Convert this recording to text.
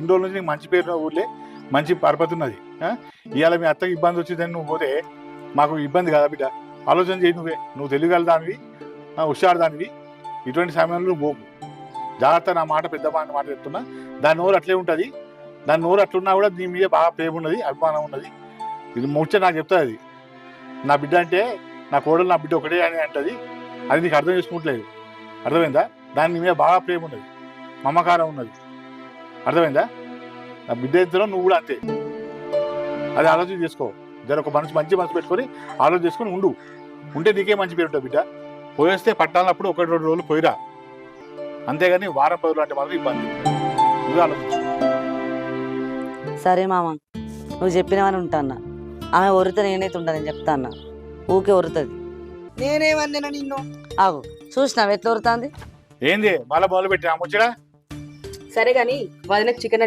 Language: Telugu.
ఇన్ని రోజుల నుంచి నీకు మంచి పేరు ఊర్లే మంచి పరపతి ఉన్నది. ఇవాళ మీ అత్తకి ఇబ్బంది వచ్చిందని నువ్వు పోతే మాకు ఇబ్బంది కదా బిడ్డ. ఆలోచన చేయి, నువ్వు తెలియగల దానివి, హుషారు దానివి. ఇటువంటి సమయంలో నువ్వు పోకు. జాగ్రత్త, నా మాట పెద్ద మాట చెప్తున్నా. దాని నోరు అట్లే ఉంటుంది. దాని నోరు అట్లున్నా కూడా నీ మీద బాగా ప్రేమ ఉన్నది, అభిమానం ఉన్నది. ఇది ముచ్చట నాకు చెప్తుంది. అది నా బిడ్డ అంటే నా కోడలు నా బిడ్డ ఒకటే అని అంటది. అది నీకు అర్థం చేసుకుంటలేదు. అర్థమైందా? దాని మీద బాగా ప్రేమ ఉన్నది, మమకారం ఉన్నది. అర్థమైందా? నా బిడ్డ ఎంతలో నువ్వు కూడా అంతే. అది ఆలోచన చేసుకో. జర ఒక మంచి మనసు పెట్టుకొని ఆలోచన చేసుకొని ఉంటే నీకే మంచి పేరు ఉంటుంది బిడ్డ. పోయేస్తే పట్టాలప్పుడు 1-2 రోజులు పోయిరా, అంతేగాని వారం 10 రోజులు అంటే మాత్రం ఇబ్బంది. నువ్వు ఆలోచించు. సరే మామ, నువ్వు చెప్పినవని ఉంటాన్నా. ఆమె ఒరితే నేనైతే ఉంటానని చెప్తా అన్న. ఊకే ఒరుతుంది. నేనేమన్నా నిన్ను ఆగు, చూసినావు ఎట్లా ఒరుతుంది? ఏంది మళ్ళీ మొదలు పెట్టి ముచ్చడా? సరే గాని వదినకు చికెన్